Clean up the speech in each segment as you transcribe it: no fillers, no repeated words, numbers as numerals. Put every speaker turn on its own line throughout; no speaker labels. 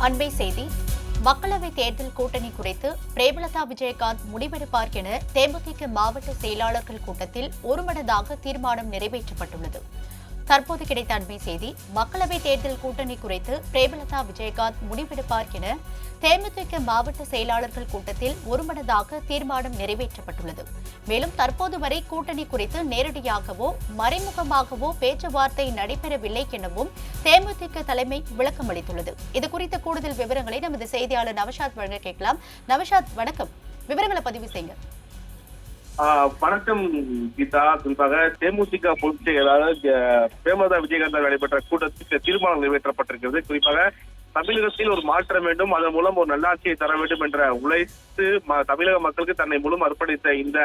அண்மை செய்தி. மக்களவை தேர்தல் கூட்டணி குறித்து பிரேமலதா விஜயகாந்த் முடிவெடுப்பார் என தேமுதிக மாவட்ட செயலாளர்கள் கூட்டத்தில் ஒருமனதாக தீர்மானம் நிறைவேற்றப்பட்டுள்ளது. தற்போது கிடைத்த அண்மை செய்தி. மக்களவை தேர்தல் கூட்டணி குறித்து பிரேமலதா விஜயகாந்த் முடிவெடுப்பார் என தேமுதிக மாவட்ட செயலாளர்கள் கூட்டத்தில் ஒருமனதாக தீர்மானம் நிறைவேற்றப்பட்டுள்ளது. மேலும் தற்போது வரை கூட்டணி குறித்து நேரடியாகவோ மறைமுகமாகவோ பேச்சுவார்த்தை நடைபெறவில்லை எனவும் தேமுதிக தலைமை விளக்கம் அளித்துள்ளது. இதுகுறித்த கூடுதல் விவரங்களை நமது செய்தியாளர் நவஷாத் வழங்க கேட்கலாம். நவஷாத், வணக்கம். விவரங்களை பதிவு செய்யுங்க.
வணக்கம் கீதா. குறிப்பாக தேமுதிக பொதுச் செயலாளர் பிரேமலதா விஜயகாந்த் நடைபெற்ற கூட்டத்தில் தீர்மானம் நிறைவேற்றப்பட்டிருக்கிறது. குறிப்பாக தமிழகத்தில் ஒரு மாற்றம் வேண்டும், அதன் மூலம் ஒரு நல்லாட்சியை தர வேண்டும் என்ற உழைத்து தமிழக மக்களுக்கு தன்னை முழும் அர்ப்பணித்த இந்த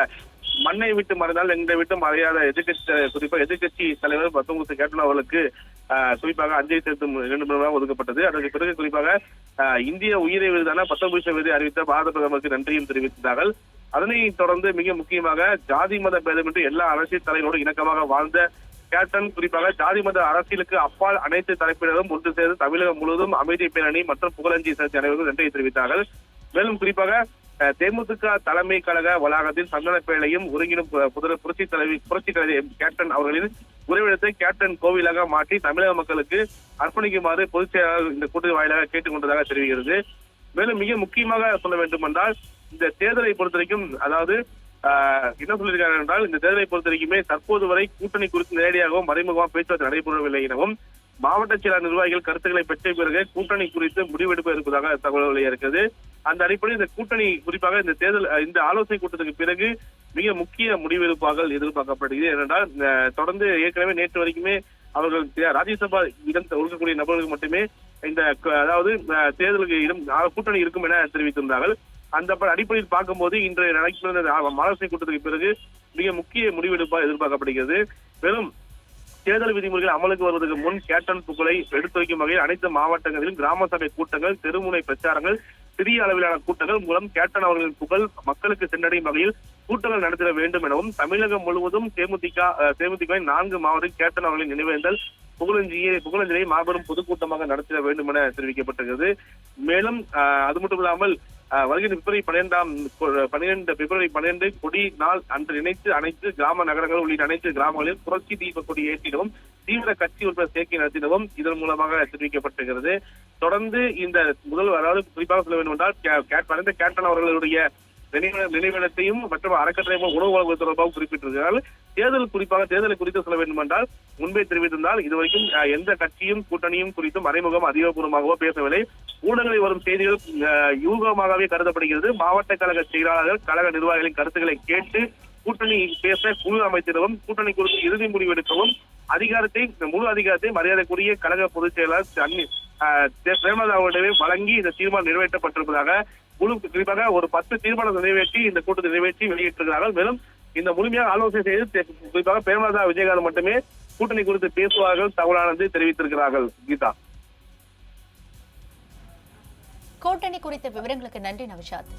மண்ணை விட்டு மறைந்தால் எங்களை விட்டு மறையாத எதிர்கட்சி, குறிப்பாக எதிர்கட்சி தலைவர் பத்தொன்பது கேப்டன் அவர்களுக்கு குறிப்பாக அஞ்சலி செலுத்தும் 2 மணி நேரம் ஒதுக்கப்பட்டது. அதற்கு பிறகு குறிப்பாக இந்திய உயிரை விருதான 19 விருதை அறிவித்த பாரத பிரதமருக்கு நன்றியும் தெரிவித்தார்கள். அதனை தொடர்ந்து மிக முக்கியமாக ஜாதி மத பேதமின்றி எல்லா அரசியல் தலைவரோடு இணக்கமாக வாழ்ந்த கேப்டன், குறிப்பாக ஜாதி மத அரசியலுக்கு அப்பால் அனைத்து தலைப்பினரும் ஒன்று சேர்ந்து தமிழகம் முழுவதும் அமைதி பேரணி மற்றும் புகழஞ்சி செலுத்திய அனைவருக்கும் நன்றியை தெரிவித்தார்கள். மேலும் குறிப்பாக தேமுதிக தலைமை கழக வளாகத்தில் சந்தனப்பேழையும் ஒருங்கிடும் புரட்சி தலைவி கேப்டன் அவர்களின் உறைவிடத்தை கேப்டன் கோவிலாக மாற்றி தமிழக மக்களுக்கு அர்ப்பணிக்குமாறு பொதுச் செயலாளர் இந்த கூட்டணி வாயிலாக கேட்டுக் கொண்டதாக தெரிவிக்கிறது. மேலும் மிக முக்கியமாக சொல்ல வேண்டும் என்றால், இந்த தேர்தலை பொறுத்த வரைக்கும், அதாவது என்ன சொல்லியிருக்காங்க என்றால், இந்த தேர்தலை பொறுத்த வரைக்குமே தற்போது வரை கூட்டணி குறித்து நேரடியாகவும் மறைமுகமாக பேச்சுவார்த்தை நடைபெறவில்லை எனவும் மாவட்ட செயலாளர் நிர்வாகிகள் கருத்துக்களை பெற்ற பிறகு கூட்டணி குறித்து முடிவெடுக்க இருப்பதாக தகவல் வெளியாகிறது. அந்த அடிப்படையில் இந்த கூட்டணி, குறிப்பாக இந்த தேர்தல் இந்த ஆலோசனை கூட்டத்துக்கு பிறகு மிக முக்கிய முடிவெடுப்பாக எதிர்பார்க்கப்படுகிறது. ஏனென்றால் தொடர்ந்து ஏற்கனவே நேற்று வரைக்குமே அவர்கள் ராஜ்யசபா இடம் ஒதுக்கக்கூடிய நபர்களுக்கு மட்டுமே இந்த அதாவது தேர்தலுக்கு இடம் கூட்டணி இருக்கும் என தெரிவித்திருந்தார்கள். அந்த அடிப்படையில் பார்க்கும்போது இன்றைய நடக்கிற ஆலோசனை கூட்டத்துக்கு பிறகு மிக முக்கிய முடிவெடுப்பாக எதிர்பார்க்கப்படுகிறது. மேலும் தேர்தல் விதிமுறைகள் அமலுக்கு வருவதற்கு முன் கேப்டன் புகழை எடுத்துரைக்கும் வகையில் அனைத்து மாவட்டங்களிலும் கிராம சபை கூட்டங்கள், தெருமுனை பிரச்சாரங்கள், சிறிய அளவிலான கூட்டங்கள் மூலம் கேப்டன் அவர்களின் புகழ் மக்களுக்கு சென்றடையும் வகையில் கூட்டங்கள் நடத்திட வேண்டும் எனவும் தமிழகம் முழுவதும் தேமுதிக 4 மாவட்டத்தில் கேப்டன் அவர்களின் நினைவேந்தல் புகழஞ்சலியை மாபெரும் பொதுக்கூட்டமாக நடத்திட வேண்டும் என தெரிவிக்கப்பட்டிருக்கிறது. மேலும் அது மட்டும் இல்லாமல் வருகிற பிப்ரவரி 12 கொடி நாள் அன்று நினைத்து அனைத்து கிராம நகரங்கள் உள்ளிட்ட அனைத்து கிராமங்களில் புரட்சி தீப கொடி ஏற்றிடவும் தீவிர கட்சி உறுப்பினர் சேர்க்கை நடத்திடவும் இதன் மூலமாக தெரிவிக்கப்பட்டிருக்கிறது. தொடர்ந்து இந்த முதல்வர், அதாவது குறிப்பாக சொல்ல வேண்டும் என்றால், கேப்டன் அவர்களுடைய நினைவிடத்தையும் மற்றும் அறக்கட்டளை உணவு வழங்குவது தொடர்பாக குறிப்பிட்டிருக்கிறார். தேர்தலை குறித்து சொல்ல வேண்டும் என்றால், முன்பே தெரிவித்திருந்தால் இதுவரைக்கும் எந்த கட்சியும் கூட்டணியும் குறித்தும் மறைமுகம் அதிகாரப்பூர்வமாகவோ பேசவில்லை. ஊடகங்களில் வரும் செய்திகள் யூகமாகவே கருதப்படுகிறது. மாவட்ட கழக செயலாளர்கள் கழக நிர்வாகிகளின் கருத்துக்களை கேட்டு கூட்டணி பேச குழு அமைத்திடவும் கூட்டணி குறித்து இறுதி முடிவு எடுக்கவும் முழு அதிகாரத்தை மரியாதைக்குரிய கழக பொதுச் செயலாளர் பிரேமலதாவிடமே வழங்கி இந்த தீர்மானம் நிறைவேற்றப்பட்டிருப்பதாக குழு குறிப்பாக ஒரு 10 தீர்மானம் நிறைவேற்றி இந்த கூட்டத்தை நிறைவேற்றி வெளியிட்டிருக்கிறார்கள். மேலும் இந்த முழுமையாக ஆலோசனை செய்து குறிப்பாக பிரேமலதா விஜயகாந்த் மட்டுமே கூட்டணி குறித்து பேசுவார்கள் தகவலானது தெரிவித்திருக்கிறார்கள். கீதா,
கூட்டணி குறித்த விவரங்களுக்கு நன்றி நவஷாத்.